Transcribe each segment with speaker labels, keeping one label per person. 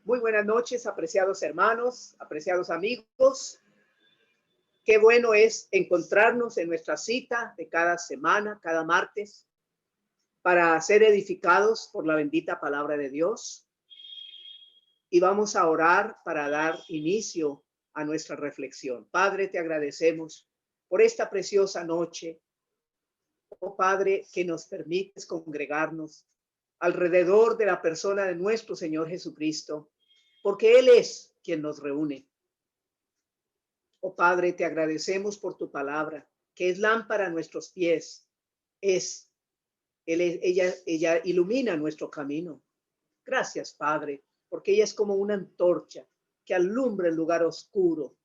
Speaker 1: Muy buenas noches, apreciados hermanos, apreciados amigos. Qué bueno es encontrarnos en nuestra cita de cada semana, cada martes, para ser edificados por la bendita palabra de Dios. Y vamos a orar para dar inicio a nuestra reflexión. Padre, te agradecemos por esta preciosa noche. Oh Padre, que nos permites congregarnos alrededor de la persona de nuestro Señor Jesucristo, porque Él es quien nos reúne. Oh Padre, te agradecemos por tu palabra, que es lámpara a nuestros pies. Ella ilumina nuestro camino. Gracias, Padre, porque ella es como una antorcha que alumbra el lugar oscuro.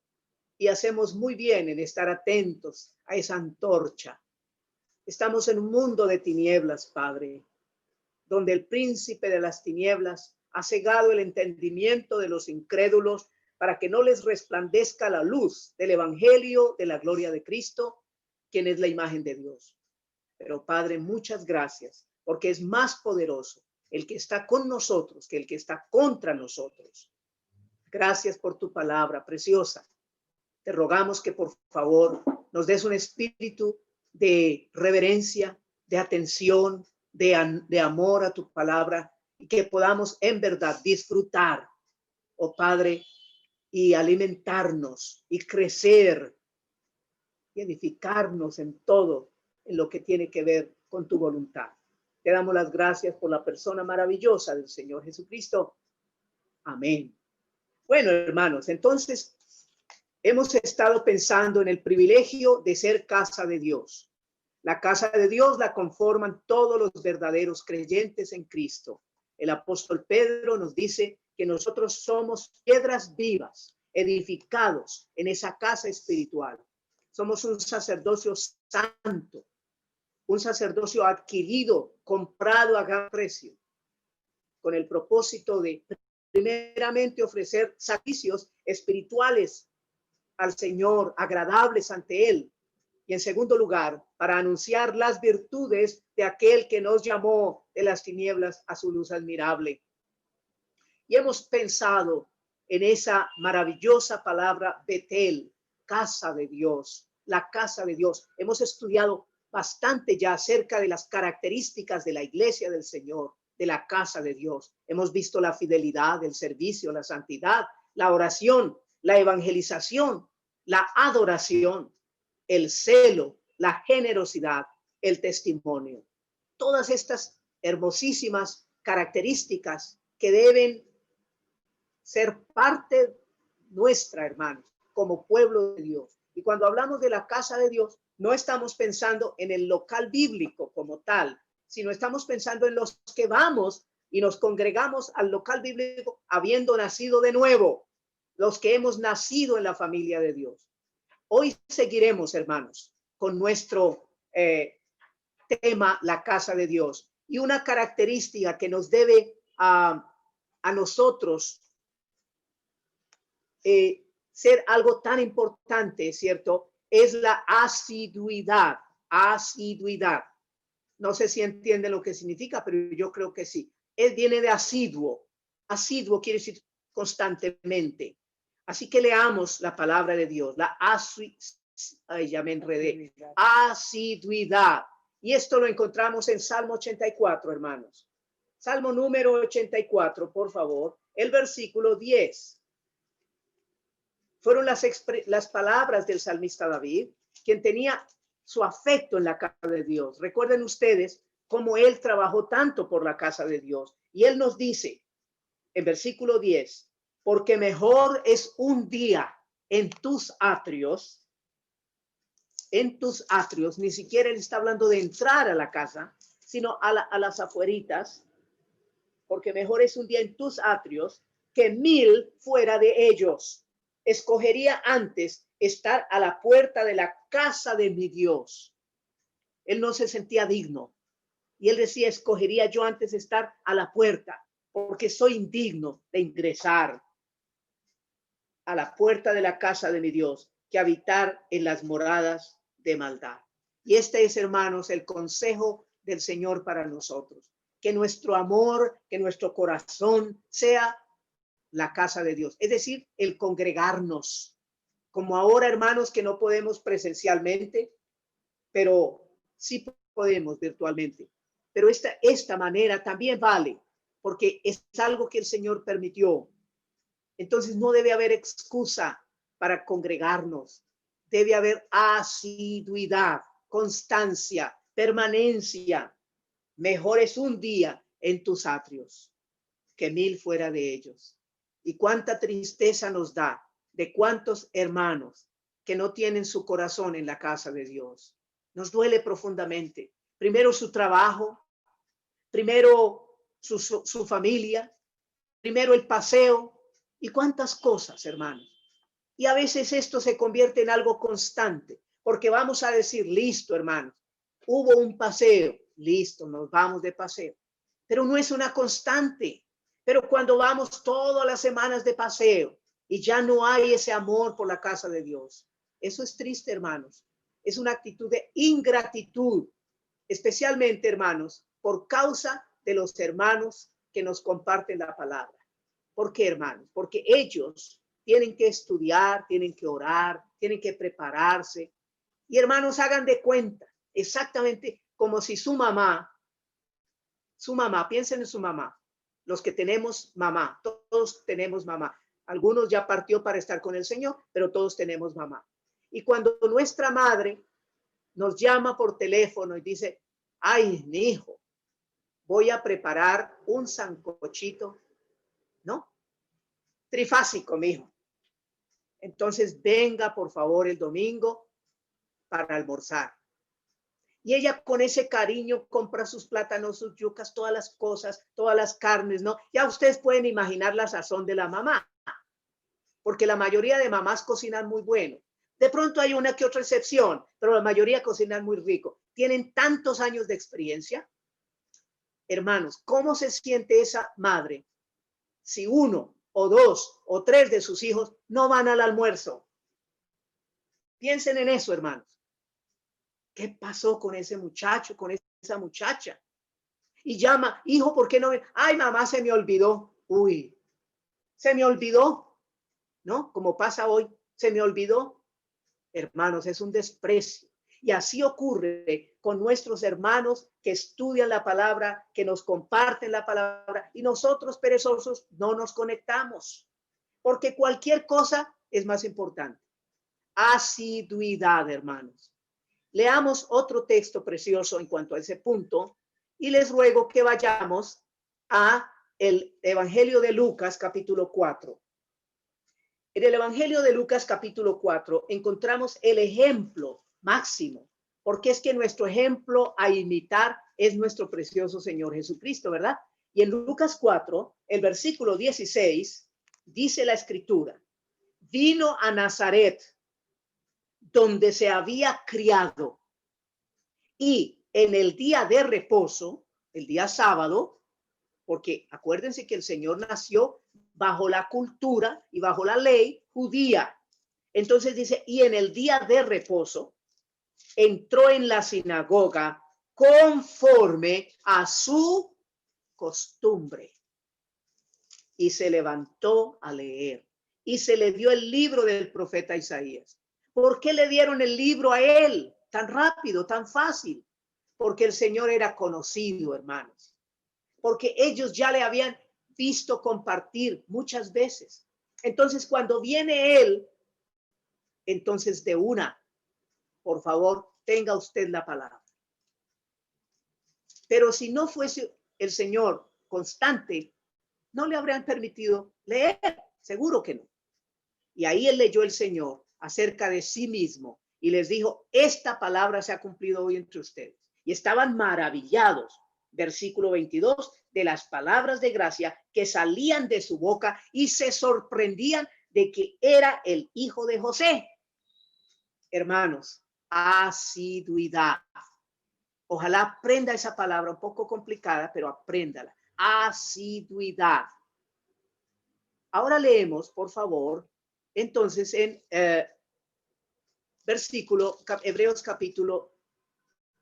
Speaker 1: Y hacemos muy bien en estar atentos a esa antorcha. Estamos en un mundo de tinieblas, Padre, donde el príncipe de las tinieblas ha cegado el entendimiento de los incrédulos para que no les resplandezca la luz del evangelio de la gloria de Cristo, quien es la imagen de Dios. Pero Padre, muchas gracias, porque es más poderoso el que está con nosotros que el que está contra nosotros. Gracias por tu palabra preciosa. Te rogamos que por favor nos des un espíritu de reverencia, de atención, de amor a tu palabra, y que podamos en verdad disfrutar, oh Padre, y alimentarnos y crecer y edificarnos en todo, en lo que tiene que ver con tu voluntad. Te damos las gracias por la persona maravillosa del Señor Jesucristo. Amén. Bueno, hermanos, entonces hemos estado pensando en el privilegio de ser casa de Dios. La casa de Dios la conforman todos los verdaderos creyentes en Cristo. El apóstol Pedro nos dice que nosotros somos piedras vivas, edificados en esa casa espiritual. Somos un sacerdocio santo, un sacerdocio adquirido, comprado a gran precio, con el propósito de primeramente ofrecer sacrificios espirituales al Señor, agradables ante Él. Y en segundo lugar, para anunciar las virtudes de aquel que nos llamó de las tinieblas a su luz admirable. Y hemos pensado en esa maravillosa palabra Betel, casa de Dios, la casa de Dios. Hemos estudiado bastante ya acerca de las características de la iglesia del Señor, de la casa de Dios. Hemos visto la fidelidad, el servicio, la santidad, la oración, la evangelización, la adoración, el celo, la generosidad, el testimonio. Todas estas hermosísimas características que deben ser parte nuestra, hermanos, como pueblo de Dios. Y cuando hablamos de la casa de Dios, no estamos pensando en el local bíblico como tal, sino estamos pensando en los que vamos y nos congregamos al local bíblico habiendo nacido de nuevo, los que hemos nacido en la familia de Dios. Hoy seguiremos, hermanos, con nuestro tema, la casa de Dios. Y una característica que nos debe a nosotros ser algo tan importante, ¿cierto? Es la asiduidad, asiduidad. No sé si entienden lo que significa, pero yo creo que sí. Él viene de asiduo. Asiduo quiere decir constantemente. Así que leamos la palabra de Dios, la ya me enredé. Asiduidad. Y esto lo encontramos en Salmo 84, hermanos. Salmo número 84, por favor, el versículo 10. Fueron las palabras del salmista David, quien tenía su afecto en la casa de Dios. Recuerden ustedes cómo él trabajó tanto por la casa de Dios. Y él nos dice en versículo 10, porque mejor es un día en tus atrios, ni siquiera él está hablando de entrar a la casa, sino a las afueritas, porque mejor es un día en tus atrios que 1000 fuera de ellos. Escogería antes estar a la puerta de la casa de mi Dios. Él no se sentía digno. Y él decía, escogería yo antes estar a la puerta, porque soy indigno de ingresar a la puerta de la casa de mi Dios, que habitar en las moradas de maldad. Y este es, hermanos, el consejo del Señor para nosotros. Que nuestro amor, que nuestro corazón sea la casa de Dios, es decir, el congregarnos. Como ahora, hermanos, que no podemos presencialmente, pero sí podemos virtualmente. Pero esta manera también vale, porque es algo que el Señor permitió. Entonces no debe haber excusa para congregarnos. Debe haber asiduidad, constancia, permanencia. Mejor es un día en tus atrios que 1000 fuera de ellos. Y cuánta tristeza nos da de cuántos hermanos que no tienen su corazón en la casa de Dios. Nos duele profundamente. Primero su trabajo, primero su familia, primero el paseo y cuántas cosas, hermanos. Y a veces esto se convierte en algo constante, porque vamos a decir, listo, hermanos, hubo un paseo, listo, nos vamos de paseo, pero no es una constante. Pero cuando vamos todas las semanas de paseo y ya no hay ese amor por la casa de Dios, eso es triste, hermanos. Es una actitud de ingratitud, especialmente, hermanos, por causa de los hermanos que nos comparten la palabra. ¿Por qué, hermanos? Porque ellos tienen que estudiar, tienen que orar, tienen que prepararse. Y hermanos, hagan de cuenta, exactamente como si su mamá, piensen en su mamá, los que tenemos mamá, todos tenemos mamá. Algunos ya partió para estar con el Señor, pero todos tenemos mamá. Y cuando nuestra madre nos llama por teléfono y dice, ay, mi hijo, voy a preparar un sancochito, ¿no? Trifásico, mi hijo. Entonces venga, por favor, el domingo para almorzar. Y ella con ese cariño compra sus plátanos, sus yucas, todas las cosas, todas las carnes, ¿no? Ya ustedes pueden imaginar la sazón de la mamá, porque la mayoría de mamás cocinan muy bueno. De pronto hay una que otra excepción, pero la mayoría cocinan muy rico. Tienen tantos años de experiencia. Hermanos, ¿cómo se siente esa madre si 1 o 2 o 3 de sus hijos no van al almuerzo? Piensen en eso, hermanos. ¿Qué pasó con ese muchacho, con esa muchacha? Y llama, hijo, ¿por qué no ven? Ay, mamá, se me olvidó. Uy, se me olvidó, ¿no? Como pasa hoy, se me olvidó. Hermanos, es un desprecio. Y así ocurre con nuestros hermanos que estudian la palabra, que nos comparten la palabra, y nosotros perezosos no nos conectamos, porque cualquier cosa es más importante. Asiduidad, hermanos. Leamos otro texto precioso en cuanto a ese punto y les ruego que vayamos a el Evangelio de Lucas, capítulo 4. En el Evangelio de Lucas, capítulo 4, encontramos el ejemplo máximo, porque es que nuestro ejemplo a imitar es nuestro precioso Señor Jesucristo, ¿verdad? Y en Lucas 4, el versículo 16, dice la escritura, vino a Nazaret, donde se había criado, y en el día de reposo, el día sábado, porque acuérdense que el Señor nació bajo la cultura y bajo la ley judía. Entonces dice, y en el día de reposo, entró en la sinagoga conforme a su costumbre y se levantó a leer y se le dio el libro del profeta Isaías. ¿Por qué le dieron el libro a él tan rápido, tan fácil? Porque el Señor era conocido, hermanos. Porque ellos ya le habían visto compartir muchas veces. Entonces, cuando viene él, entonces de una, por favor, tenga usted la palabra. Pero si no fuese el Señor constante, no le habrían permitido leer, seguro que no. Y ahí él leyó el Señor acerca de sí mismo y les dijo, esta palabra se ha cumplido hoy entre ustedes. Y estaban maravillados, versículo 22, de las palabras de gracia que salían de su boca y se sorprendían de que era el hijo de José. Hermanos, asiduidad. Ojalá aprenda esa palabra un poco complicada, pero apréndala. Asiduidad. Ahora leemos, por favor, entonces en versículo, Hebreos capítulo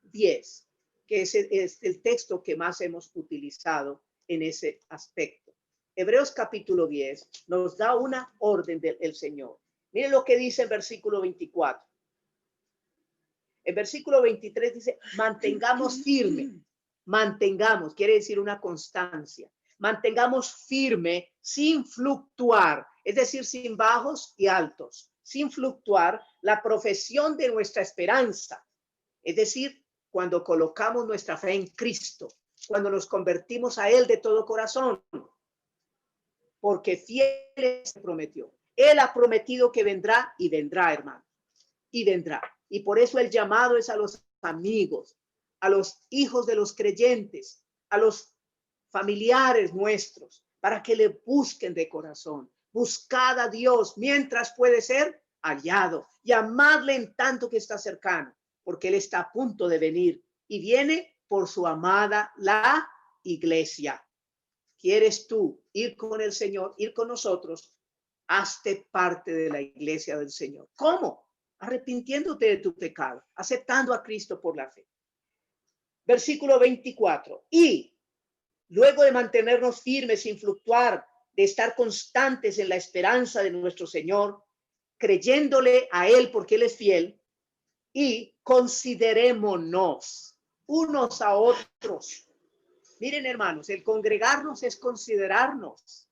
Speaker 1: 10. que ese es el texto que más hemos utilizado en ese aspecto. Hebreos capítulo 10 nos da una orden del Señor. Miren lo que dice el versículo 24. El versículo 23 dice, mantengamos firme. Mantengamos, quiere decir una constancia. Mantengamos firme sin fluctuar, es decir, sin bajos y altos, sin fluctuar la profesión de nuestra esperanza. Es decir, cuando colocamos nuestra fe en Cristo, cuando nos convertimos a Él de todo corazón, porque fiel se prometió. Él ha prometido que vendrá y vendrá, hermano, y vendrá. Y por eso el llamado es a los amigos, a los hijos de los creyentes, a los familiares nuestros, para que le busquen de corazón. Buscad a Dios mientras puede ser hallado. Llamadle en tanto que está cercano, porque Él está a punto de venir y viene por su amada, la iglesia. ¿Quieres tú ir con el Señor, ir con nosotros? Hazte parte de la iglesia del Señor. ¿Cómo? Arrepintiéndote de tu pecado, aceptando a Cristo por la fe. Versículo 24. Y luego de mantenernos firmes sin fluctuar, de estar constantes en la esperanza de nuestro Señor, creyéndole a Él porque Él es fiel, y considerémonos unos a otros. Miren, hermanos, el congregarnos es considerarnos.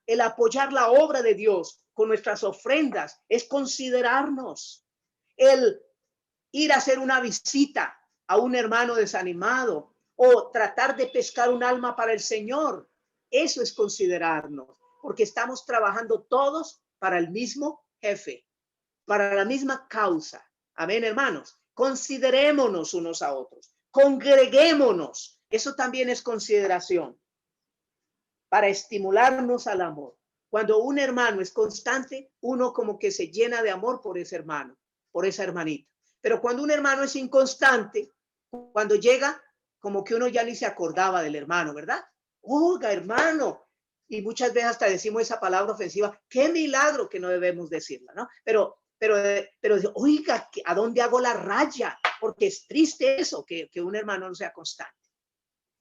Speaker 1: El apoyar la obra de Dios con nuestras ofrendas es considerarnos. El ir a hacer una visita a un hermano desanimado o tratar de pescar un alma para el Señor, eso es considerarnos, porque estamos trabajando todos para el mismo jefe, para la misma causa. Amén, hermanos. Considerémonos unos a otros, congreguémonos. Eso también es consideración para estimularnos al amor. Cuando un hermano es constante, uno como que se llena de amor por ese hermano, por esa hermanita. Pero cuando un hermano es inconstante, cuando llega, como que uno ya ni se acordaba del hermano, ¿verdad? Oiga, hermano. Y muchas veces hasta decimos esa palabra ofensiva. Qué milagro, que no debemos decirla, ¿no? Pero oiga, ¿a dónde hago la raya? Porque es triste eso, que un hermano no sea constante.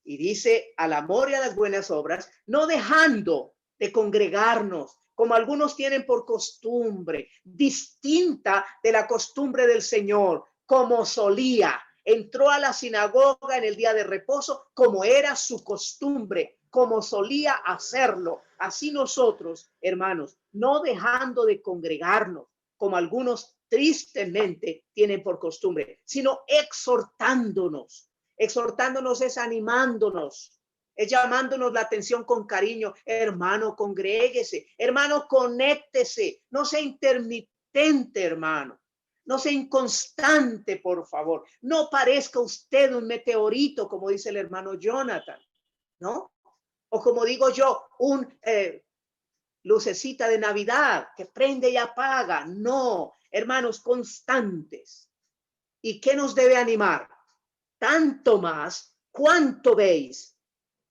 Speaker 1: Y dice, al amor y a las buenas obras, no dejando de congregarnos, como algunos tienen por costumbre, distinta de la costumbre del Señor, como solía. Entró a la sinagoga en el día de reposo, como era su costumbre, como solía hacerlo. Así nosotros, hermanos, no dejando de congregarnos, como algunos tristemente tienen por costumbre, sino exhortándonos. Exhortándonos es animándonos, es llamándonos la atención con cariño. Hermano, congréguese, hermano, conéctese, no sea intermitente, hermano, no sea inconstante, por favor. No parezca usted un meteorito, como dice el hermano Jonathan, ¿no? O como digo yo, un lucecita de Navidad que prende y apaga. No, hermanos, constantes. ¿Y qué nos debe animar? Tanto más, cuánto veis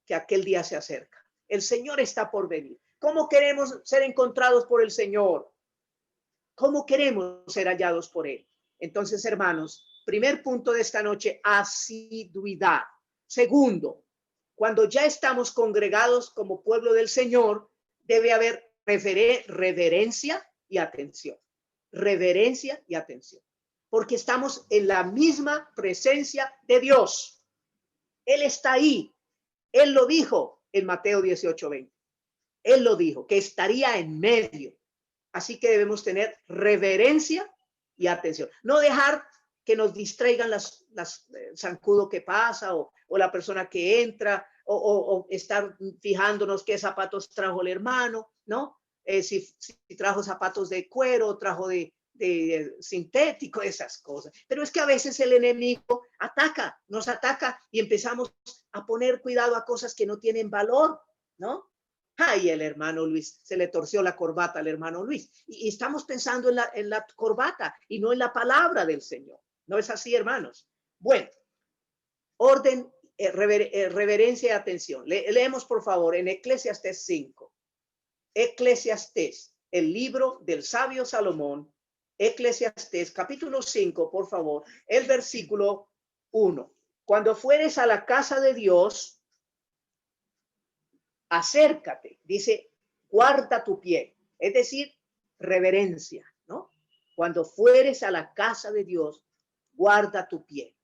Speaker 1: que aquel día se acerca. El Señor está por venir. ¿Cómo queremos ser encontrados por el Señor? ¿Cómo queremos ser hallados por Él? Entonces, hermanos, primer punto de esta noche, asiduidad. Segundo, cuando ya estamos congregados como pueblo del Señor, debe haber reverencia y atención. Reverencia y atención. Porque estamos en la misma presencia de Dios. Él está ahí. Él lo dijo en Mateo 18:20. Él lo dijo, que estaría en medio. Así que debemos tener reverencia y atención. No dejar que nos distraigan las zancudo que pasa o la persona que entra o estar fijándonos qué zapatos trajo el hermano, ¿no? Si trajo zapatos de cuero, trajo de sintético, esas cosas. Pero es que a veces el enemigo nos ataca y empezamos a poner cuidado a cosas que no tienen valor, ¿no? Ay, el hermano Luis, se le torció la corbata al hermano Luis. Y estamos pensando en la corbata y no en la palabra del Señor. ¿No es así, hermanos? Bueno, orden, reverencia y atención. Leemos, por favor, en Eclesiastés 5. Eclesiastés, el libro del sabio Salomón. Eclesiastés, capítulo 5, por favor, el versículo 1. Cuando fueres a la casa de Dios, acércate, dice, guarda tu pie, es decir, reverencia, ¿no? Cuando fueres a la casa de Dios, guarda tu pie.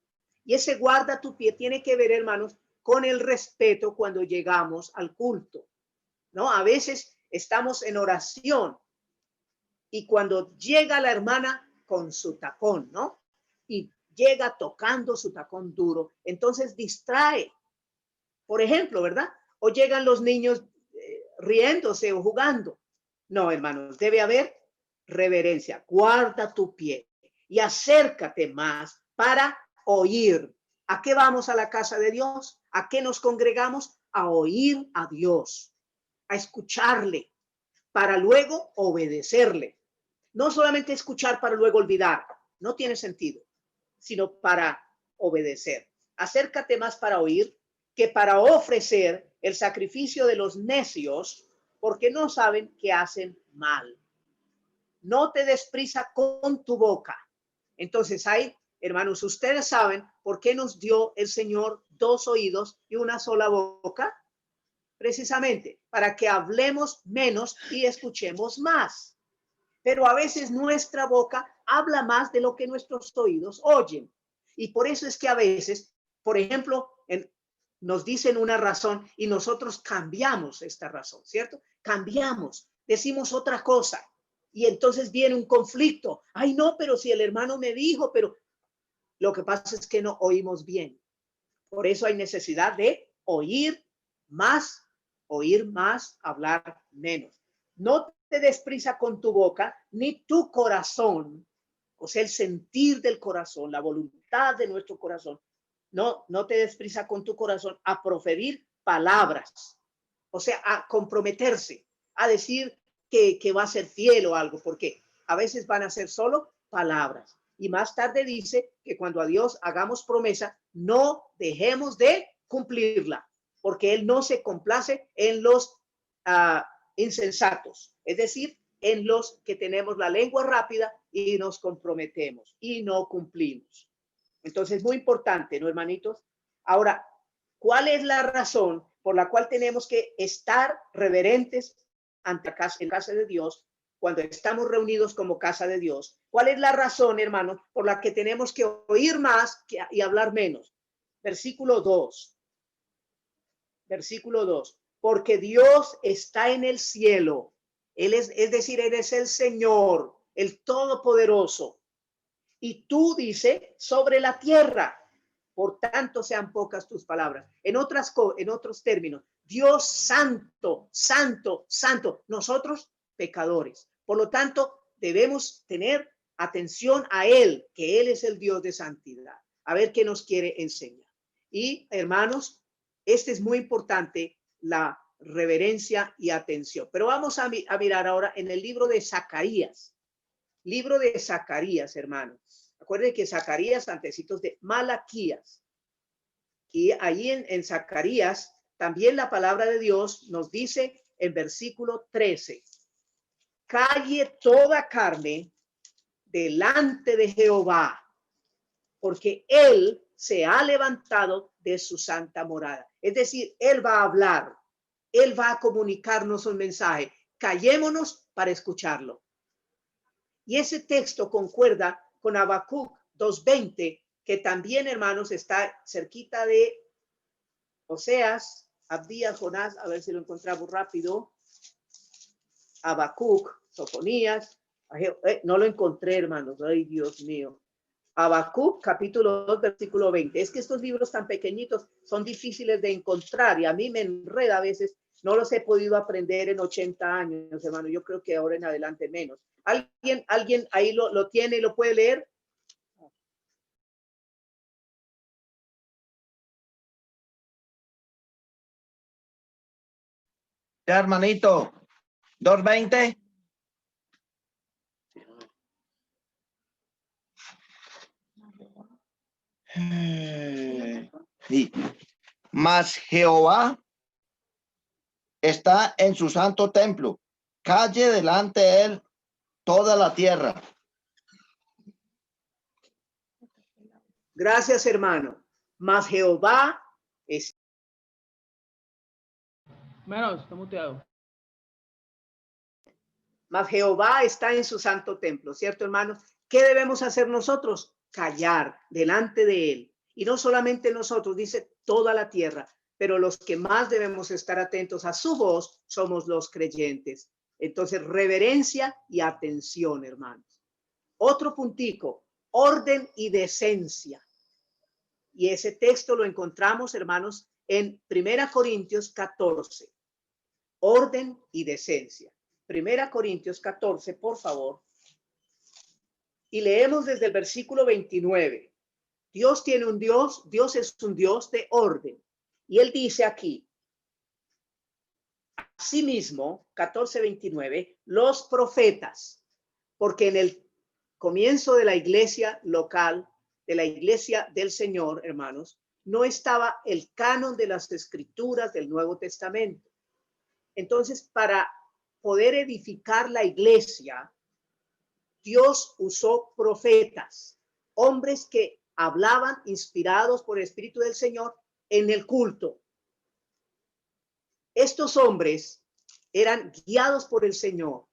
Speaker 1: Y ese guarda tu pie tiene que ver, hermanos, con el respeto cuando llegamos al culto, ¿no? A veces estamos en oración y cuando llega la hermana con su tacón, ¿no? Y llega tocando su tacón duro, entonces distrae. Por ejemplo, ¿verdad? O llegan los niños riéndose o jugando. No, hermanos, debe haber reverencia. Guarda tu pie y acércate más para oír. ¿A qué vamos a la casa de Dios? ¿A qué nos congregamos? A oír a Dios, a escucharle, para luego obedecerle. No solamente escuchar para luego olvidar, no tiene sentido, sino para obedecer. Acércate más para oír que para ofrecer el sacrificio de los necios, porque no saben que hacen mal. No te des prisa con tu boca. Entonces hay, hermanos, ustedes saben por qué nos dio el Señor 2 oídos y una sola boca. Precisamente para que hablemos menos y escuchemos más. Pero a veces nuestra boca habla más de lo que nuestros oídos oyen. Y por eso es que a veces, por ejemplo, nos dicen una razón y nosotros cambiamos esta razón, ¿cierto? Cambiamos, decimos otra cosa. Y entonces viene un conflicto. Ay, no, pero si el hermano me dijo, pero lo que pasa es que no oímos bien. Por eso hay necesidad de oír más, hablar menos. No te des prisa con tu boca, ni tu corazón, o sea, el sentir del corazón, la voluntad de nuestro corazón. No te des prisa con tu corazón a proferir palabras, o sea, a comprometerse, a decir que va a ser fiel o algo, porque a veces van a ser solo palabras. Y más tarde dice que cuando a Dios hagamos promesa, no dejemos de cumplirla, porque Él no se complace en los insensatos, es decir, en los que tenemos la lengua rápida y nos comprometemos y no cumplimos. Entonces, muy importante, ¿no, hermanitos? Ahora, ¿cuál es la razón por la cual tenemos que estar reverentes ante en casa de Dios cuando estamos reunidos como casa de Dios? ¿Cuál es la razón, hermanos, por la que tenemos que oír más y hablar menos? Versículo 2. Versículo 2. Porque Dios está en el cielo. Él es decir, Él es el Señor, el Todopoderoso. Y tú, dice, sobre la tierra. Por tanto, sean pocas tus palabras. En otros términos, Dios santo, santo, santo. Nosotros, pecadores. Por lo tanto, debemos tener atención a Él, que Él es el Dios de santidad. A ver qué nos quiere enseñar. Y, hermanos, este es muy importante, la reverencia y atención. Pero vamos a mirar ahora en el libro de Zacarías. Libro de Zacarías, hermanos. Acuérdense que Zacarías, antecitos de Malaquías. Y ahí en Zacarías, también la palabra de Dios nos dice en versículo 13, calle toda carne delante de Jehová, porque Él se ha levantado de su santa morada. Es decir, Él va a hablar, Él va a comunicarnos un mensaje. Callémonos para escucharlo. Y ese texto concuerda con Habacuc 2:20, que también, hermanos, está cerquita de Oseas, Abdías, Jonás, a ver si lo encontramos rápido. Habacuc, Sofonías, no lo encontré, hermanos, ay Dios mío. Habacuc, capítulo 2, versículo 20. Es que estos libros tan pequeñitos son difíciles de encontrar y a mí me enreda a veces. No los he podido aprender en 80 años, hermano. Yo creo que ahora en adelante menos. ¿Alguien ahí lo tiene y lo puede leer?
Speaker 2: Ya, hermanito, 2:20. Sí. Mas Jehová está en su santo templo. Calle delante de él toda la tierra.
Speaker 1: Gracias, hermano. Mas Jehová es...
Speaker 3: Menos, está muteado.
Speaker 1: Mas Jehová está en su santo templo, ¿cierto, hermanos? ¿Qué debemos hacer nosotros? Callar delante de él. Y no solamente nosotros, dice toda la tierra, pero los que más debemos estar atentos a su voz somos los creyentes. Entonces, reverencia y atención, hermanos. Otro puntico, orden y decencia. Y ese texto lo encontramos, hermanos, en 1 Corintios 14. Orden y decencia. 1 Corintios 14, por favor. Y leemos desde el versículo 29. Dios tiene un Dios, Dios es un Dios de orden. Y él dice aquí, asimismo, 14:29, los profetas, porque en el comienzo de la iglesia local, de la iglesia del Señor, hermanos, no estaba el canon de las escrituras del Nuevo Testamento. Entonces, para poder edificar la iglesia, Dios usó profetas, hombres que hablaban inspirados por el Espíritu del Señor en el culto. Estos hombres eran guiados por el Señor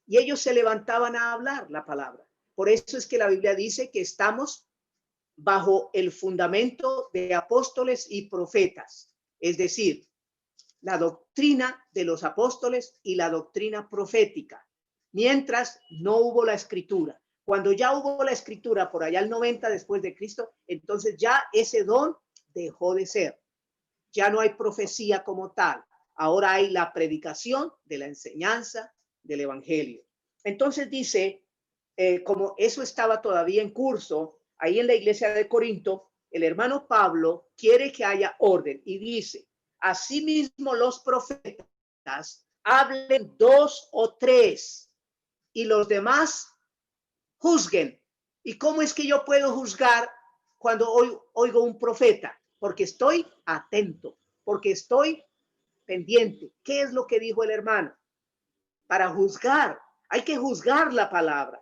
Speaker 1: y ellos se levantaban a hablar la palabra. Por eso es que la Biblia dice que estamos bajo el fundamento de apóstoles y profetas, es decir, la doctrina de los apóstoles y la doctrina profética, mientras no hubo la escritura. Cuando ya hubo la escritura por allá el 90 después de Cristo, entonces ya ese don dejó de ser. Ya no hay profecía como tal. Ahora hay la predicación de la enseñanza del evangelio. Entonces dice, como eso estaba todavía en curso, ahí en la iglesia de Corinto, el hermano Pablo quiere que haya orden y dice, asimismo los profetas hablen 2 o 3 y los demás juzguen. ¿Y cómo es que yo puedo juzgar cuando oigo un profeta? Porque estoy atento, porque estoy pendiente. ¿Qué es lo que dijo el hermano? Para juzgar, hay que juzgar la palabra.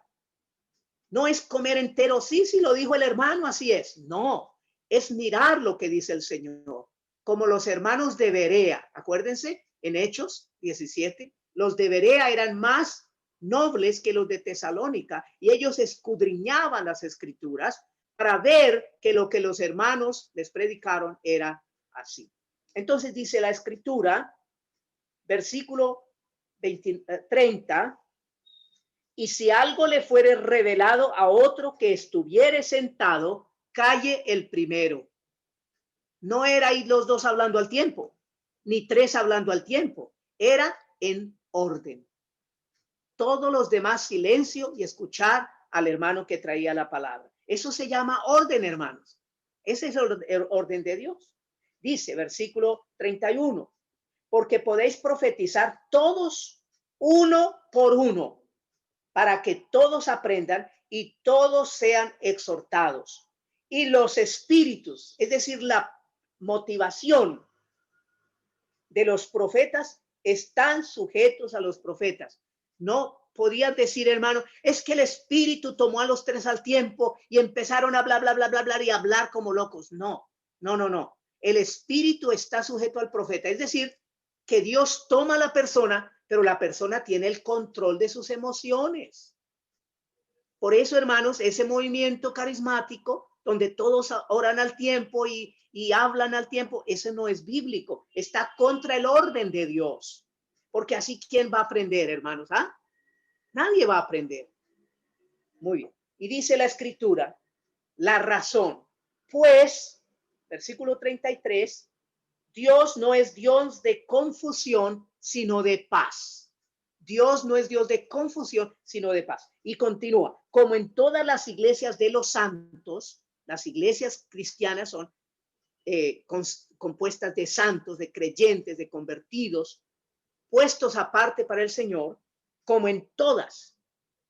Speaker 1: No es comer entero, sí, lo dijo el hermano, así es. No, es mirar lo que dice el Señor. Como los hermanos de Berea, acuérdense, en Hechos 17, los de Berea eran más nobles que los de Tesalónica y ellos escudriñaban las escrituras para ver que lo que los hermanos les predicaron era así. Entonces dice la escritura, versículo 30, y si algo le fuere revelado a otro que estuviere sentado, calle el primero. No era ahí los dos hablando al tiempo, ni 3 hablando al tiempo, era en orden. Todos los demás silencio y escuchar al hermano que traía la palabra. Eso se llama orden, hermanos. Ese es el orden de Dios. Dice, versículo 31, porque podéis profetizar todos uno por uno, para que todos aprendan y todos sean exhortados. Y los espíritus, es decir, la motivación de los profetas, están sujetos a los profetas. No podían decir, hermano, es que el espíritu tomó a los 3 al tiempo y empezaron a hablar, bla, bla, bla, bla, y hablar como locos. No. El espíritu está sujeto al profeta. Es decir, que Dios toma a la persona, pero la persona tiene el control de sus emociones. Por eso, hermanos, ese movimiento carismático donde todos oran al tiempo y hablan al tiempo, ese no es bíblico. Está contra el orden de Dios. Porque así, ¿quién va a aprender, hermanos? ¿Ah? Nadie va a aprender. Muy bien. Y dice la escritura, la razón. Pues, versículo 33, Dios no es Dios de confusión, sino de paz. Dios no es Dios de confusión, sino de paz. Y continúa, como en todas las iglesias de los santos, las iglesias cristianas son compuestas de santos, de creyentes, de convertidos, puestos aparte para el Señor, como en todas.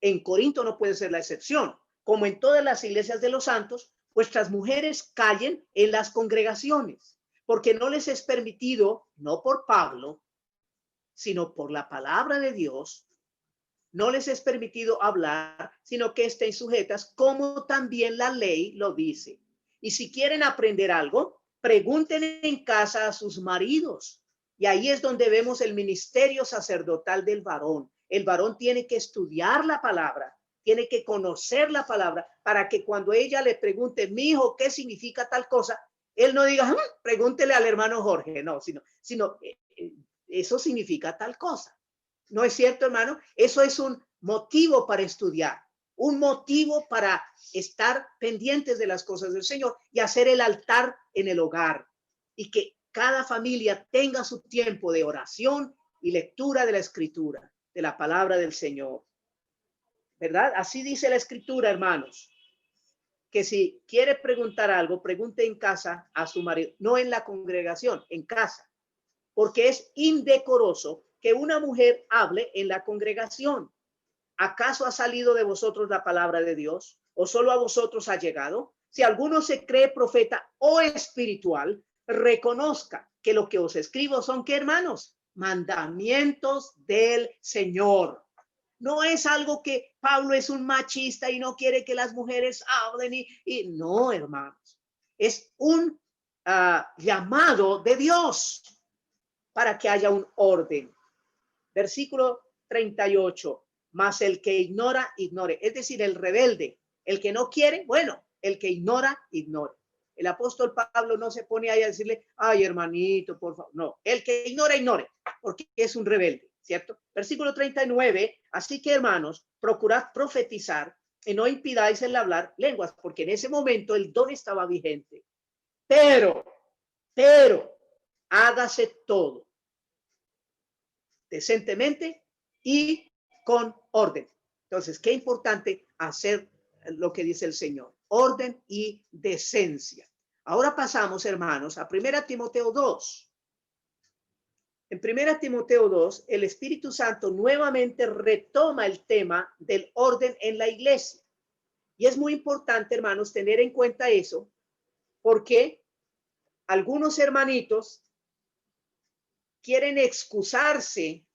Speaker 1: En Corinto no puede ser la excepción. Como en todas las iglesias de los santos, vuestras mujeres callen en las congregaciones, porque no les es permitido, no por Pablo, sino por la palabra de Dios, no les es permitido hablar, sino que estén sujetas, como también la ley lo dice. Y si quieren aprender algo, pregunten en casa a sus maridos. Y ahí es donde vemos el ministerio sacerdotal del varón. El varón tiene que estudiar la palabra, tiene que conocer la palabra para que cuando ella le pregunte, mi hijo, ¿qué significa tal cosa? Él no diga, pregúntele al hermano Jorge, no, sino eso significa tal cosa. ¿No es cierto, hermano? Eso es un motivo para estudiar, un motivo para estar pendientes de las cosas del Señor y hacer el altar en el hogar, y que cada familia tenga su tiempo de oración y lectura de la Escritura, de la palabra del Señor. ¿Verdad? Así dice la Escritura, hermanos, que si quiere preguntar algo, pregunte en casa a su marido, no en la congregación, en casa, porque es indecoroso que una mujer hable en la congregación. ¿Acaso ha salido de vosotros la palabra de Dios? ¿O solo a vosotros ha llegado? Si alguno se cree profeta o espiritual, reconozca que lo que os escribo son, ¿qué, hermanos? Mandamientos del Señor. No es algo que Pablo es un machista y no quiere que las mujeres hablen y no, hermanos. Es un llamado de Dios para que haya un orden. Versículo 38. Mas el que ignora, ignore. Es decir, el rebelde, el que no quiere, bueno, el que ignora, ignore. El apóstol Pablo no se pone ahí a decirle, ay, hermanito, por favor. No, el que ignora, ignore, porque es un rebelde, ¿cierto? Versículo 39. Así que, hermanos, procurad profetizar y no impidáis el hablar lenguas, porque en ese momento el don estaba vigente. Pero, hágase todo decentemente y con orden. Entonces, qué importante hacer lo que dice el Señor, orden y decencia. Ahora pasamos, hermanos, a 1 Timoteo 2. En 1 Timoteo 2, el Espíritu Santo nuevamente retoma el tema del orden en la iglesia. Y es muy importante, hermanos, tener en cuenta eso, porque algunos hermanitos quieren excusarse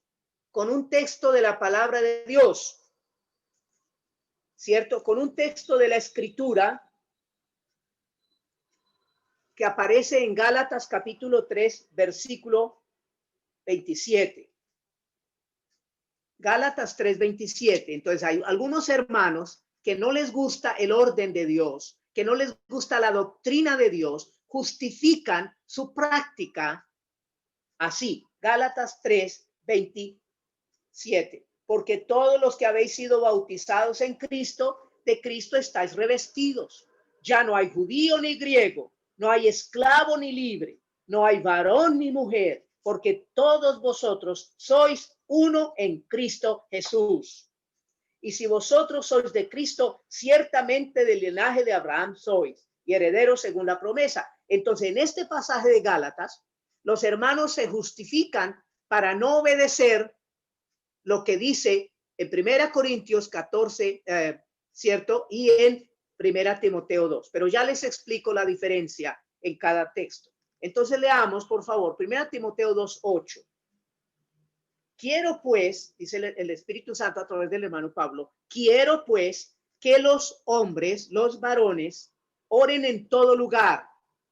Speaker 1: con un texto de la palabra de Dios, ¿cierto? Con un texto de la Escritura que aparece en Gálatas capítulo 3, versículo 27. Gálatas 3, 27. Entonces hay algunos hermanos que no les gusta el orden de Dios, que no les gusta la doctrina de Dios, justifican su práctica así. Gálatas 3, 27. Porque todos los que habéis sido bautizados en Cristo, de Cristo estáis revestidos. Ya no hay judío ni griego, no hay esclavo ni libre, no hay varón ni mujer, porque todos vosotros sois uno en Cristo Jesús. Y si vosotros sois de Cristo, ciertamente del linaje de Abraham sois, y herederos según la promesa. Entonces, en este pasaje de Gálatas, los hermanos se justifican para no obedecer lo que dice en 1 Corintios 14, ¿cierto? Y en 1 Timoteo 2. Pero ya les explico la diferencia en cada texto. Entonces leamos, por favor, 1 Timoteo 2, 8. Quiero pues, dice el Espíritu Santo a través del hermano Pablo, quiero pues que los hombres, los varones, oren en todo lugar,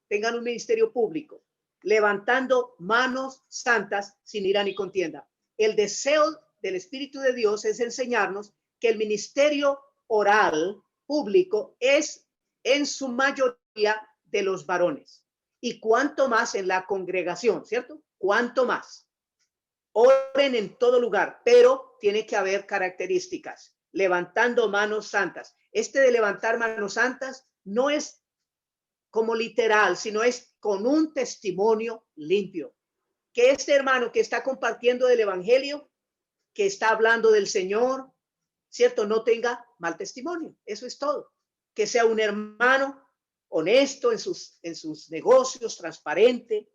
Speaker 1: tengan un ministerio público, levantando manos santas sin ira ni contienda. El deseo del Espíritu de Dios es enseñarnos que el ministerio oral público es en su mayoría de los varones, y cuanto más en la congregación, ¿cierto? Cuanto más. Oren en todo lugar, pero tiene que haber características. Levantando manos santas. Este de levantar manos santas no es como literal, sino es con un testimonio limpio. Que este hermano que está compartiendo del evangelio, que está hablando del Señor, ¿cierto? No tenga mal testimonio. Eso es todo. Que sea un hermano honesto en sus negocios, transparente.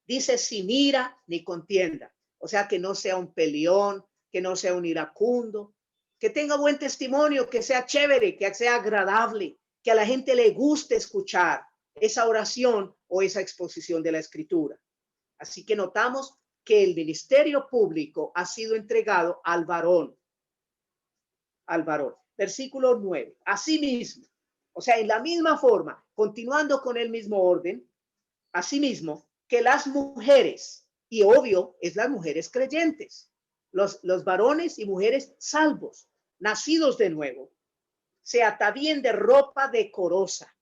Speaker 1: Dice sin ira ni contienda. O sea, que no sea un peleón, que no sea un iracundo, que tenga buen testimonio, que sea chévere, que sea agradable, que a la gente le guste escuchar esa oración o esa exposición de la Escritura. Así que notamos que el ministerio público ha sido entregado al varón. Al varón. Versículo 9. Asimismo, O sea, en la misma forma, continuando con el mismo orden, asimismo, que las mujeres, y obvio, es las mujeres creyentes, los varones y mujeres salvos, nacidos de nuevo, se atavíen de ropa decorosa,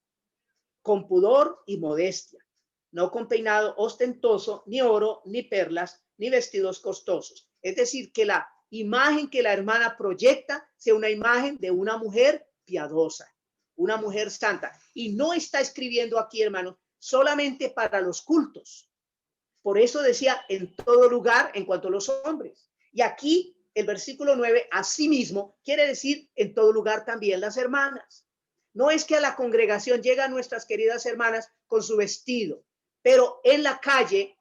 Speaker 1: con pudor y modestia, no con peinado ostentoso, ni oro, ni perlas, ni vestidos costosos. Es decir, que la imagen que la hermana proyecta sea una imagen de una mujer piadosa, una mujer santa. Y no está escribiendo aquí, hermanos, solamente para los cultos. Por eso decía en todo lugar en cuanto a los hombres. Y aquí el versículo 9, asimismo, quiere decir en todo lugar también las hermanas. No es que a la congregación llegan nuestras queridas hermanas con su vestido, pero en la calle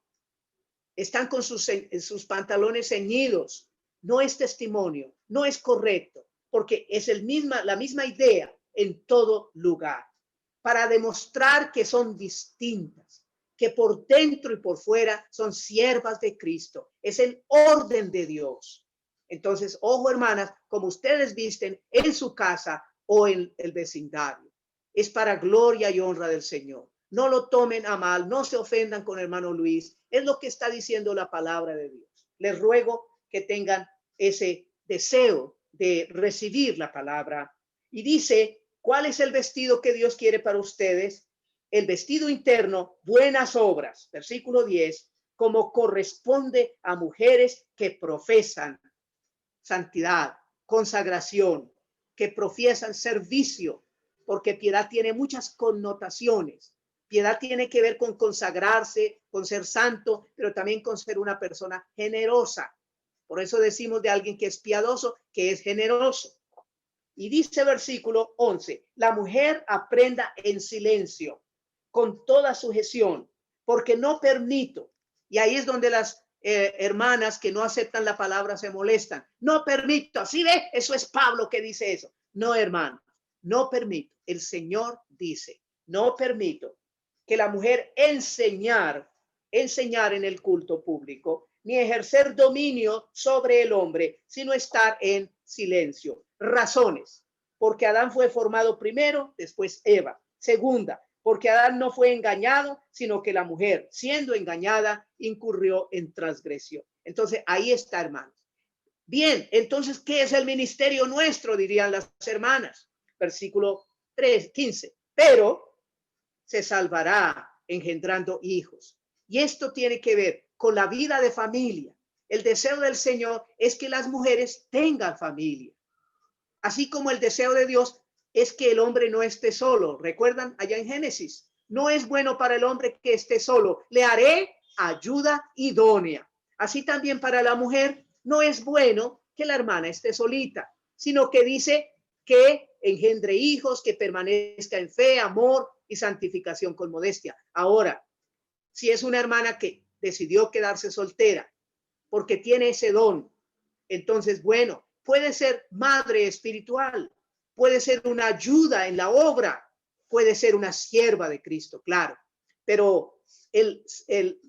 Speaker 1: están con sus pantalones ceñidos. No es testimonio, no es correcto, porque es la misma idea en todo lugar, para demostrar que son distintas, que por dentro y por fuera son siervas de Cristo. Es el orden de Dios. Entonces, ojo, hermanas, como ustedes visten en su casa o en el vecindario, es para gloria y honra del Señor. No lo tomen a mal, no se ofendan con hermano Luis. Es lo que está diciendo la palabra de Dios. Les ruego que tengan ese deseo de recibir la palabra. Y dice, ¿cuál es el vestido que Dios quiere para ustedes? El vestido interno, buenas obras, versículo 10, como corresponde a mujeres que profesan santidad, consagración, que profesan servicio, porque piedad tiene muchas connotaciones. Piedad tiene que ver con consagrarse, con ser santo, pero también con ser una persona generosa. Por eso decimos de alguien que es piadoso, que es generoso. Y dice versículo 11, la mujer aprenda en silencio, con toda sujeción, porque no permito. Y ahí es donde las hermanas que no aceptan la palabra se molestan. No permito. ¿Sí ve? Eso es Pablo que dice eso. No, hermano, no permito. El Señor dice, no permito que la mujer enseñar en el culto público, ni ejercer dominio sobre el hombre, sino estar en silencio. Razones: porque Adán fue formado primero, después Eva. Segunda, porque Adán no fue engañado, sino que la mujer, siendo engañada, incurrió en transgresión. Entonces, ahí está, hermanos. Bien, entonces, ¿qué es el ministerio nuestro? Dirían las hermanas. Versículo 15. Pero se salvará engendrando hijos. Y esto tiene que ver con la vida de familia. El deseo del Señor es que las mujeres tengan familia. Así como el deseo de Dios es que el hombre no esté solo. ¿Recuerdan allá en Génesis? No es bueno para el hombre que esté solo. Le haré ayuda idónea. Así también para la mujer no es bueno que la hermana esté solita, sino que dice que engendre hijos, que permanezca en fe, amor y santificación con modestia. Ahora, si es una hermana que decidió quedarse soltera porque tiene ese don, entonces, bueno, puede ser madre espiritual, puede ser una ayuda en la obra, puede ser una sierva de Cristo, claro. Pero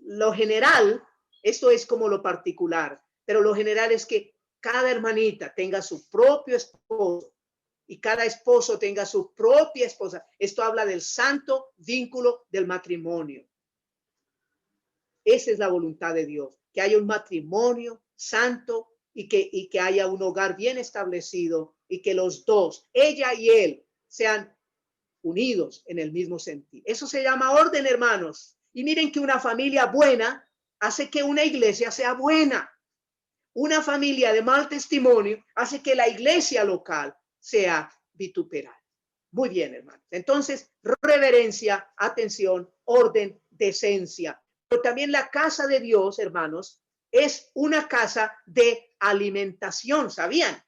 Speaker 1: lo general, esto es como lo particular, pero lo general es que cada hermanita tenga su propio esposo y cada esposo tenga su propia esposa. Esto habla del santo vínculo del matrimonio. Esa es la voluntad de Dios, que haya un matrimonio santo y que haya un hogar bien establecido y que los dos, ella y él, sean unidos en el mismo sentido. Eso se llama orden, hermanos. Y miren que una familia buena hace que una iglesia sea buena. Una familia de mal testimonio hace que la iglesia local sea vituperal. Muy bien, hermanos. Entonces, reverencia, atención, orden, decencia. Pero también la casa de Dios, hermanos, es una casa de alimentación, ¿sabían?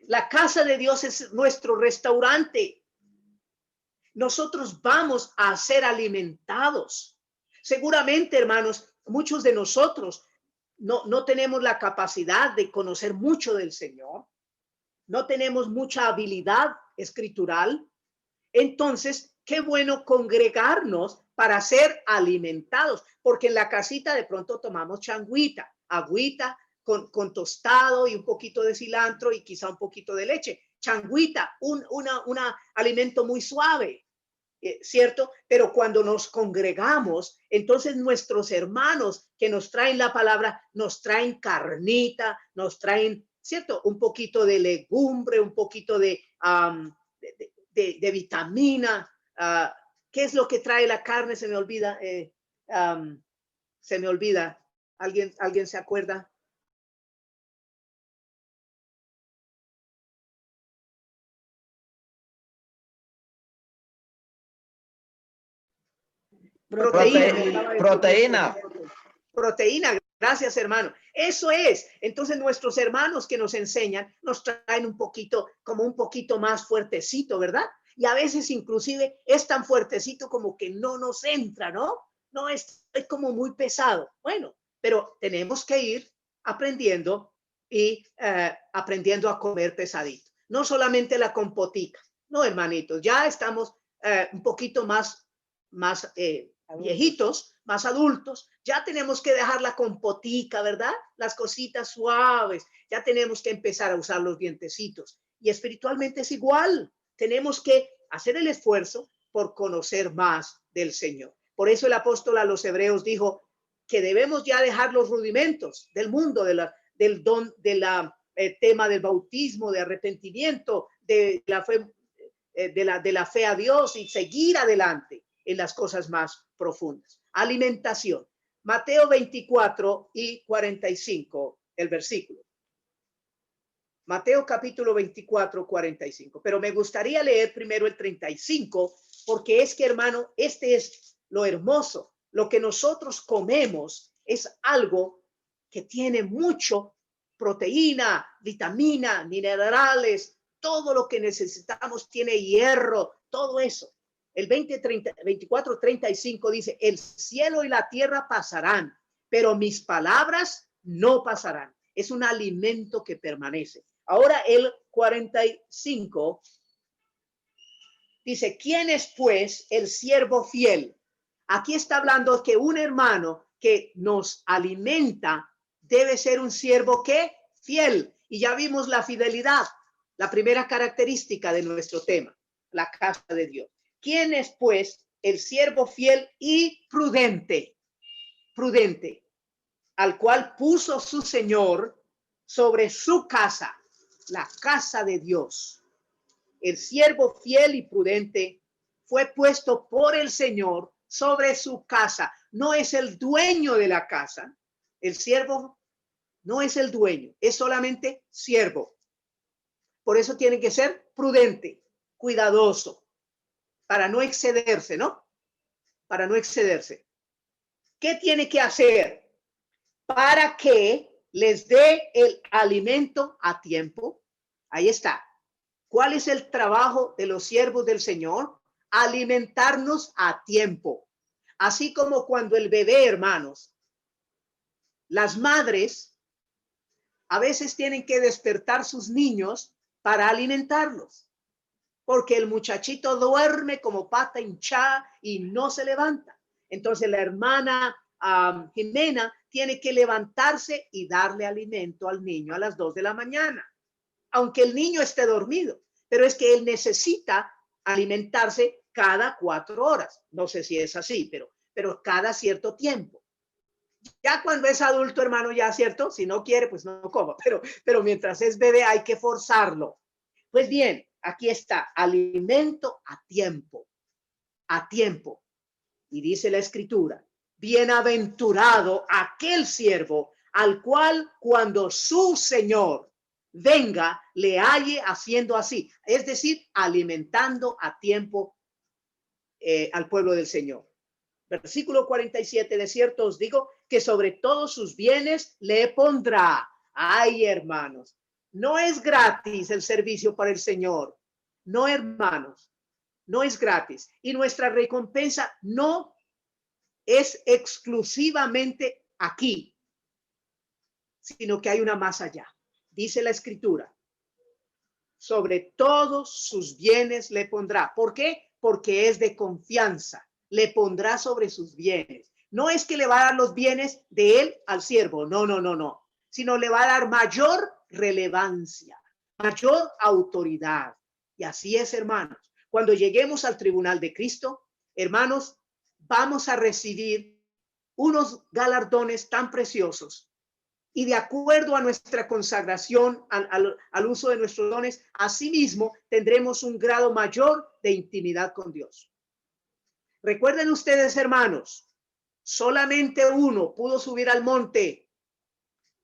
Speaker 1: La casa de Dios es nuestro restaurante. Nosotros vamos a ser alimentados. Seguramente, hermanos, muchos de nosotros no tenemos la capacidad de conocer mucho del Señor. No tenemos mucha habilidad escritural. Entonces, qué bueno congregarnos para ser alimentados, porque en la casita de pronto tomamos changuita, agüita con tostado y un poquito de cilantro y quizá un poquito de leche. changuita, un alimento muy suave, ¿cierto? Pero cuando nos congregamos, entonces nuestros hermanos que nos traen la palabra, nos traen carnita, nos traen, ¿cierto? Un poquito de legumbre, un poquito de vitamina. ¿Qué es lo que trae la carne? Se me olvida. Se me olvida. ¿Alguien se acuerda?
Speaker 2: Proteína.
Speaker 1: Proteína, gracias hermano. Eso es. Entonces nuestros hermanos que nos enseñan nos traen un poquito, como un poquito más fuertecito, ¿verdad? Y a veces inclusive es tan fuertecito como que no nos entra, ¿no? No es como muy pesado. Bueno, pero tenemos que ir aprendiendo y aprendiendo a comer pesadito. No solamente la compotica. No, hermanitos, ya estamos un poquito más viejitos, más adultos, ya tenemos que dejar la compotica, ¿verdad? Las cositas suaves, ya tenemos que empezar a usar los dientecitos. Y espiritualmente es igual, tenemos que hacer el esfuerzo por conocer más del Señor. Por eso el apóstol a los hebreos dijo que debemos ya dejar los rudimentos del mundo, del don, de la tema del bautismo, de arrepentimiento, de la fe, de la fe a Dios y seguir adelante en las cosas más profundas. Alimentación. Mateo 24 y 45, el versículo. Mateo capítulo 24, 45. Pero me gustaría leer primero el 35, porque es que, hermano, este es lo hermoso. Lo que nosotros comemos es algo que tiene mucho proteína, vitamina, minerales, todo lo que necesitamos, tiene hierro, todo eso. El 24, 35 dice, el cielo y la tierra pasarán, pero mis palabras no pasarán. Es un alimento que permanece. Ahora el 45 dice, ¿quién es pues el siervo fiel? Aquí está hablando que un hermano que nos alimenta debe ser un siervo que fiel. Y ya vimos la fidelidad, la primera característica de nuestro tema, la casa de Dios. ¿Quién es pues el siervo fiel y prudente? Prudente, al cual puso su Señor sobre su casa, la casa de Dios. El siervo fiel y prudente fue puesto por el Señor sobre su casa. No es el dueño de la casa. El siervo no es el dueño, es solamente siervo. Por eso tiene que ser prudente, cuidadoso, para no excederse, ¿no? Para no excederse. ¿Qué tiene que hacer para que les dé el alimento a tiempo? Ahí está. ¿Cuál es el trabajo de los siervos del Señor? Alimentarnos a tiempo. Así como cuando el bebé, hermanos, las madres a veces tienen que despertar sus niños para alimentarlos, porque el muchachito duerme como pata hinchada y no se levanta. Entonces la hermana Jimena tiene que levantarse y darle alimento al niño a las 2 de la mañana, aunque el niño esté dormido, pero es que él necesita alimentarse cada 4 horas. No sé si es así, pero cada cierto tiempo. Ya cuando es adulto, hermano, ya cierto, si no quiere, pues no coma, pero mientras es bebé hay que forzarlo. Pues bien, aquí está, alimento a tiempo, a tiempo. Y dice la escritura, bienaventurado aquel siervo al cual cuando su Señor venga, le halle haciendo así. Es decir, alimentando a tiempo al pueblo del Señor. Versículo 47, de cierto os digo que sobre todos sus bienes le pondrá. Ay, hermanos, no es gratis el servicio para el Señor. No, hermanos, no es gratis. Y nuestra recompensa no es exclusivamente aquí, sino que hay una más allá. Dice la escritura, sobre todos sus bienes le pondrá. ¿Por qué? Porque es de confianza. Le pondrá sobre sus bienes. No es que le va a dar los bienes de él al siervo, no, sino le va a dar mayor relevancia, mayor autoridad. Y así es, hermanos. Cuando lleguemos al tribunal de Cristo, hermanos, vamos a recibir unos galardones tan preciosos. Y de acuerdo a nuestra consagración, al uso de nuestros dones, asimismo tendremos un grado mayor de intimidad con Dios. Recuerden ustedes, hermanos, solamente uno pudo subir al monte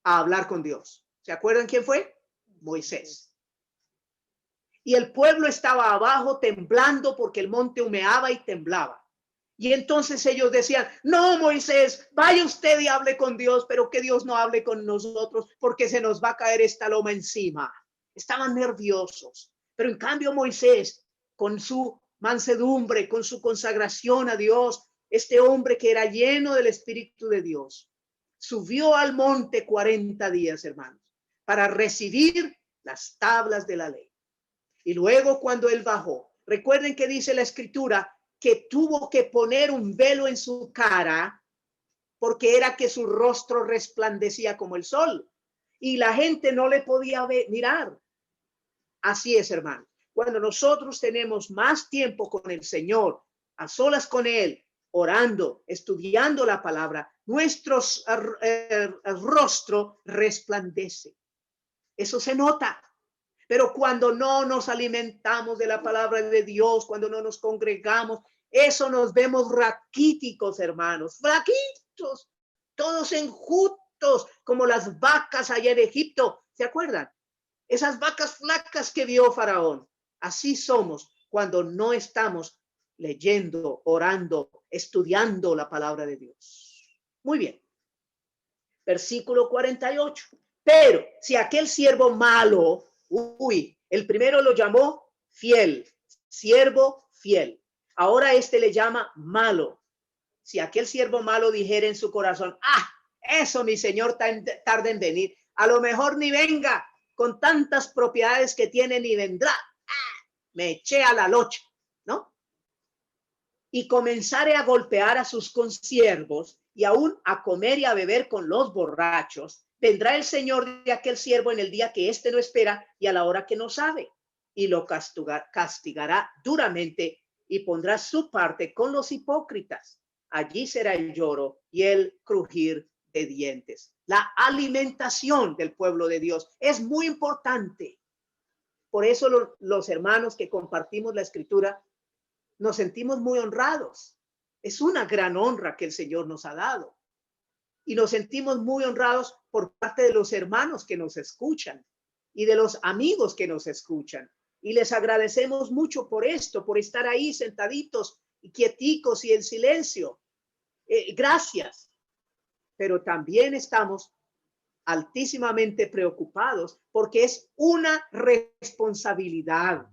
Speaker 1: a hablar con Dios. ¿Se acuerdan quién fue? Moisés. Y el pueblo estaba abajo temblando porque el monte humeaba y temblaba. Y entonces ellos decían, no, Moisés, vaya usted y hable con Dios, pero que Dios no hable con nosotros porque se nos va a caer esta loma encima. Estaban nerviosos. Pero en cambio Moisés, con su mansedumbre, con su consagración a Dios, este hombre que era lleno del Espíritu de Dios, subió al monte 40 días, hermanos, para recibir las tablas de la ley. Y luego cuando él bajó, recuerden que dice la Escritura que tuvo que poner un velo en su cara porque era que su rostro resplandecía como el sol y la gente no le podía mirar. Así es, hermano. Cuando nosotros tenemos más tiempo con el Señor, a solas con Él, orando, estudiando la palabra, nuestro rostro resplandece. Eso se nota. Pero cuando no nos alimentamos de la palabra de Dios, cuando no nos congregamos, eso nos vemos raquíticos, hermanos, flaquitos, todos enjutos, como las vacas allá en Egipto. ¿Se acuerdan? Esas vacas flacas que vio Faraón. Así somos cuando no estamos leyendo, orando, estudiando la palabra de Dios. Muy bien. Versículo 48. Pero si aquel siervo malo, el primero lo llamó fiel, siervo fiel. Ahora este le llama malo. Si aquel siervo malo dijera en su corazón, eso mi señor tarda en venir, a lo mejor ni venga, con tantas propiedades que tiene ni vendrá. Me eché a la locha, ¿no? Y comenzaré a golpear a sus consiervos y aún a comer y a beber con los borrachos. Vendrá el Señor de aquel siervo en el día que éste no espera y a la hora que no sabe, y lo castigará duramente y pondrá su parte con los hipócritas. Allí será el lloro y el crujir de dientes. La alimentación del pueblo de Dios es muy importante. Por eso los hermanos que compartimos la Escritura nos sentimos muy honrados. Es una gran honra que el Señor nos ha dado. Y nos sentimos muy honrados por parte de los hermanos que nos escuchan y de los amigos que nos escuchan. Y les agradecemos mucho por esto, por estar ahí sentaditos y quieticos y en silencio. Gracias. Pero también estamos altísimamente preocupados porque es una responsabilidad.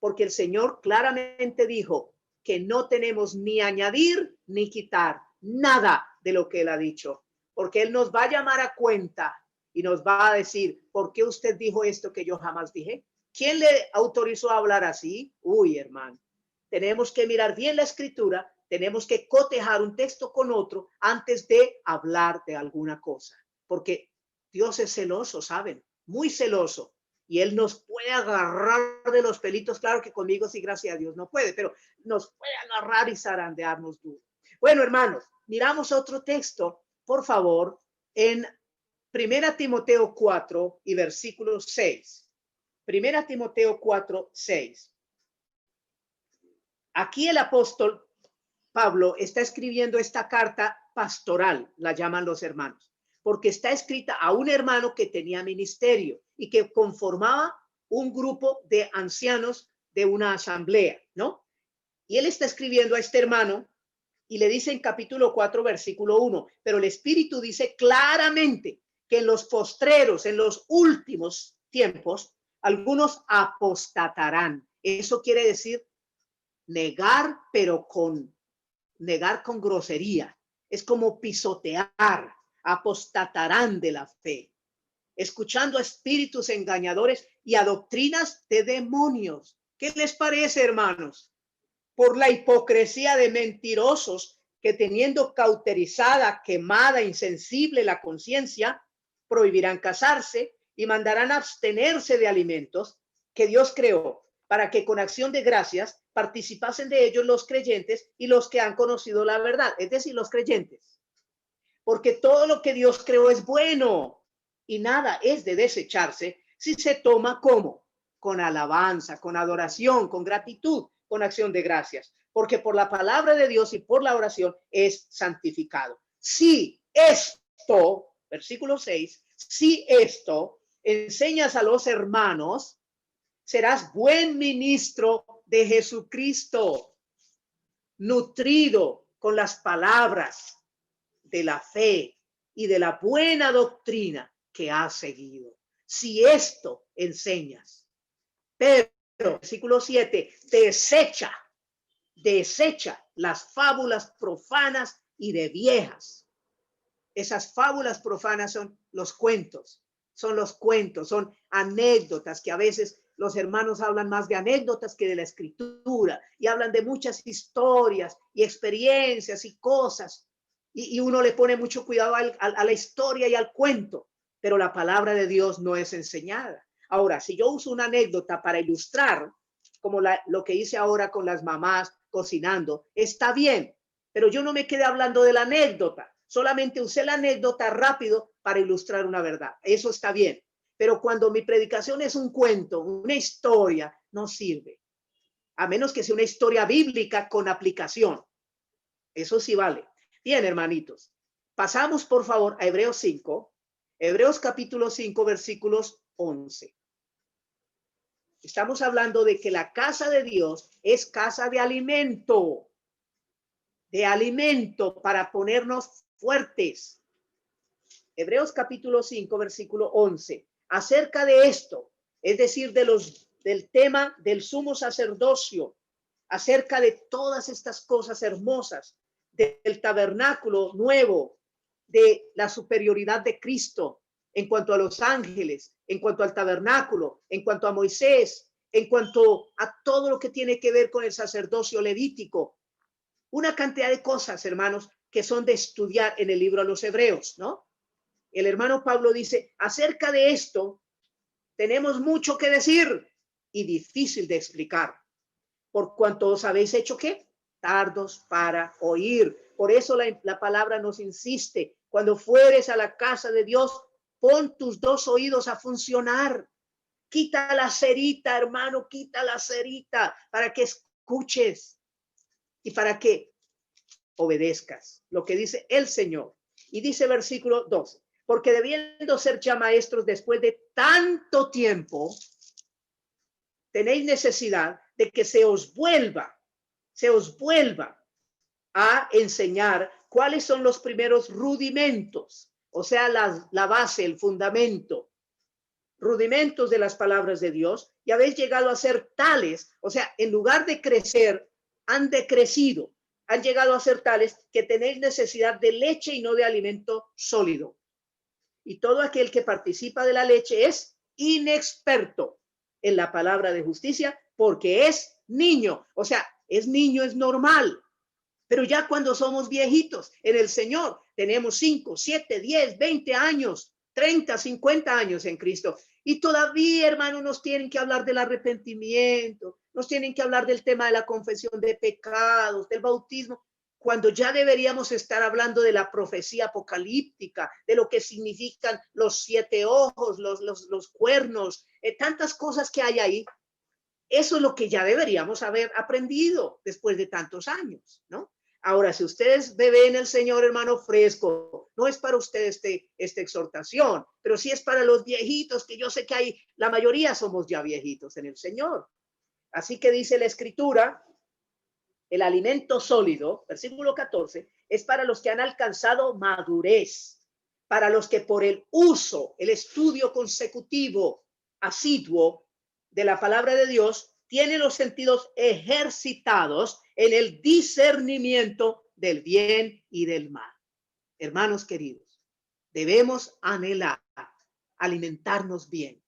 Speaker 1: Porque el Señor claramente dijo que no tenemos ni añadir ni quitar nada de lo que Él ha dicho, porque Él nos va a llamar a cuenta y nos va a decir, ¿por qué usted dijo esto que yo jamás dije? ¿Quién le autorizó a hablar así? Hermano, tenemos que mirar bien la Escritura, tenemos que cotejar un texto con otro antes de hablar de alguna cosa, porque Dios es celoso, ¿saben? Muy celoso. Y Él nos puede agarrar de los pelitos. Claro que conmigo, sí, gracias a Dios, no puede, pero nos puede agarrar y zarandearnos duro. Bueno, hermanos, miramos otro texto, por favor, en 1 Timoteo 4 y versículo 6. 1 Timoteo 4, 6. Aquí el apóstol Pablo está escribiendo esta carta pastoral, la llaman los hermanos, porque está escrita a un hermano que tenía ministerio y que conformaba un grupo de ancianos de una asamblea, ¿no? Y él está escribiendo a este hermano y le dice en capítulo 4, versículo 1, pero el Espíritu dice claramente que en los postreros, en los últimos tiempos, algunos apostatarán. Eso quiere decir negar, pero negar con grosería. Es como pisotear. Apostatarán de la fe, escuchando a espíritus engañadores y a doctrinas de demonios. ¿Qué les parece, hermanos? Por la hipocresía de mentirosos que, teniendo cauterizada, quemada, insensible la conciencia, prohibirán casarse y mandarán abstenerse de alimentos que Dios creó, para que con acción de gracias participasen de ellos los creyentes y los que han conocido la verdad, es decir, los creyentes. Porque todo lo que Dios creó es bueno y nada es de desecharse si se toma como con alabanza, con adoración, con gratitud, con acción de gracias, porque por la palabra de Dios y por la oración es santificado. Si esto, versículo 6, si esto enseñas a los hermanos, serás buen ministro de Jesucristo, nutrido con las palabras de la fe y de la buena doctrina que has seguido. Si esto enseñas, pero, versículo 7, desecha las fábulas profanas y de viejas. Esas fábulas profanas son los cuentos, son anécdotas que a veces los hermanos hablan más de anécdotas que de la escritura y hablan de muchas historias y experiencias y cosas. Y uno le pone mucho cuidado a la historia y al cuento, pero la palabra de Dios no es enseñada. Ahora, si yo uso una anécdota para ilustrar, como lo que hice ahora con las mamás cocinando, está bien, pero yo no me quedé hablando de la anécdota, solamente usé la anécdota rápido para ilustrar una verdad. Eso está bien, pero cuando mi predicación es un cuento, una historia, no sirve, a menos que sea una historia bíblica con aplicación. Eso sí vale. Bien, hermanitos, pasamos por favor a Hebreos 5, Hebreos capítulo 5, versículos 11. Estamos hablando de que la casa de Dios es casa de alimento para ponernos fuertes. Hebreos capítulo 5, versículo 11. Acerca de esto, es decir, del tema del sumo sacerdocio, acerca de todas estas cosas hermosas, del tabernáculo nuevo, de la superioridad de Cristo en cuanto a los ángeles, en cuanto al tabernáculo, en cuanto a Moisés, en cuanto a todo lo que tiene que ver con el sacerdocio levítico. Una cantidad de cosas, hermanos, que son de estudiar en el libro a los Hebreos, ¿no? El hermano Pablo dice, acerca de esto tenemos mucho que decir y difícil de explicar, por cuanto os habéis hecho ¿qué? Tardos para oír. Por eso la palabra nos insiste, cuando fueres a la casa de Dios, pon tus dos oídos a funcionar. Quita la cerita, hermano, quita la cerita para que escuches y para que obedezcas lo que dice el Señor. Y dice versículo 12, porque debiendo ser ya maestros después de tanto tiempo, tenéis necesidad de que se os vuelva a enseñar cuáles son los primeros rudimentos, o sea, la base, el fundamento, rudimentos de las palabras de Dios, y habéis llegado a ser tales, o sea, en lugar de crecer, han decrecido, han llegado a ser tales que tenéis necesidad de leche y no de alimento sólido. Y todo aquel que participa de la leche es inexperto en la palabra de justicia porque es niño. O sea, es niño, es normal. Pero ya cuando somos viejitos en el Señor, tenemos 5, 7, 10, 20 años, 30, 50 años en Cristo. Y todavía, hermano, nos tienen que hablar del arrepentimiento, nos tienen que hablar del tema de la confesión de pecados, del bautismo, cuando ya deberíamos estar hablando de la profecía apocalíptica, de lo que significan los 7 ojos, los cuernos, tantas cosas que hay ahí. Eso es lo que ya deberíamos haber aprendido después de tantos años, ¿no? Ahora, si ustedes beben el Señor, hermano, fresco, no es para ustedes esta exhortación, pero sí es para los viejitos, que yo sé que la mayoría somos ya viejitos en el Señor. Así que dice la Escritura, el alimento sólido, versículo 14, es para los que han alcanzado madurez, para los que por el uso, el estudio consecutivo, asiduo de la palabra de Dios, tienen los sentidos ejercitados en el discernimiento del bien y del mal. Hermanos queridos, debemos anhelar alimentarnos bien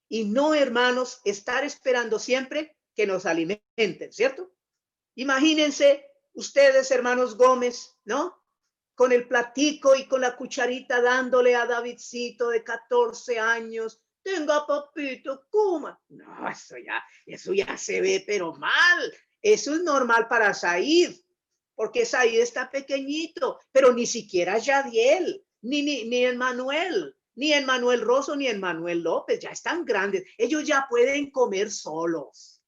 Speaker 1: y no, hermanos, estar esperando siempre que nos alimenten, ¿cierto? Imagínense ustedes, hermanos Gómez, ¿no? con el platico y con la cucharita dándole a Davidcito de 14 años. Tenga, papito, coma. No, eso ya se ve, pero mal. Eso es normal para Said, porque Said está pequeñito, pero ni siquiera Yadiel, ni Emmanuel, ni Emmanuel Rosso, ni Emmanuel López, ya están grandes. Ellos ya pueden comer solos.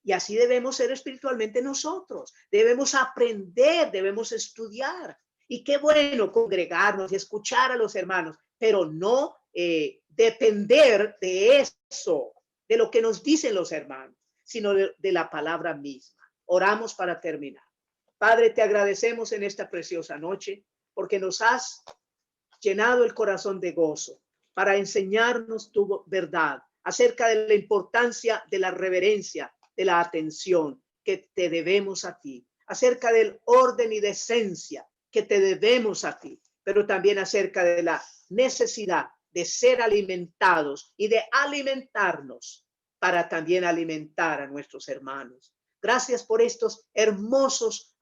Speaker 1: Y así debemos ser espiritualmente nosotros. Debemos aprender, debemos estudiar. Y qué bueno congregarnos y escuchar a los hermanos, pero no depender de eso, de lo que nos dicen los hermanos, sino de la palabra misma. Oramos para terminar. Padre, te agradecemos en esta preciosa noche porque nos has llenado el corazón de gozo para enseñarnos tu verdad acerca de la importancia de la reverencia, de la atención que te debemos a ti, acerca del orden y decencia que te debemos a ti, pero también acerca de la necesidad de ser alimentados y de alimentarnos para también alimentar a nuestros hermanos. Gracias por estos hermosos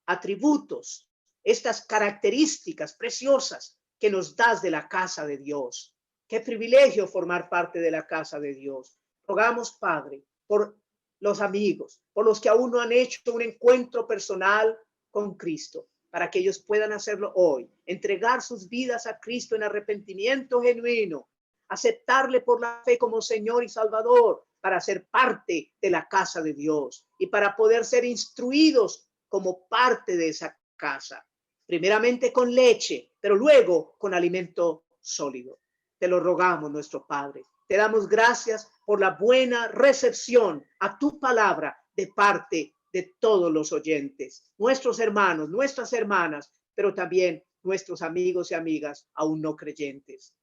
Speaker 1: atributos, estas características preciosas que nos das de la casa de Dios. Qué privilegio formar parte de la casa de Dios. Rogamos, Padre, por los amigos, por los que aún no han hecho un encuentro personal con Cristo, para que ellos puedan hacerlo hoy, entregar sus vidas a Cristo en arrepentimiento genuino, aceptarle por la fe como Señor y Salvador, para ser parte de la casa de Dios y para poder ser instruidos como parte de esa casa, primeramente con leche, pero luego con alimento sólido. Te lo rogamos, nuestro Padre. Te damos gracias por la buena recepción a tu palabra de parte de todos los oyentes, nuestros hermanos, nuestras hermanas, pero también nuestros amigos y amigas aún no creyentes.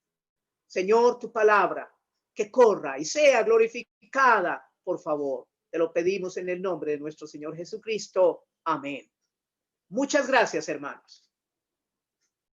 Speaker 1: Señor, tu palabra que corra y sea glorificada, por favor. Te lo pedimos en el nombre de nuestro Señor Jesucristo. Amén. Muchas gracias, hermanos.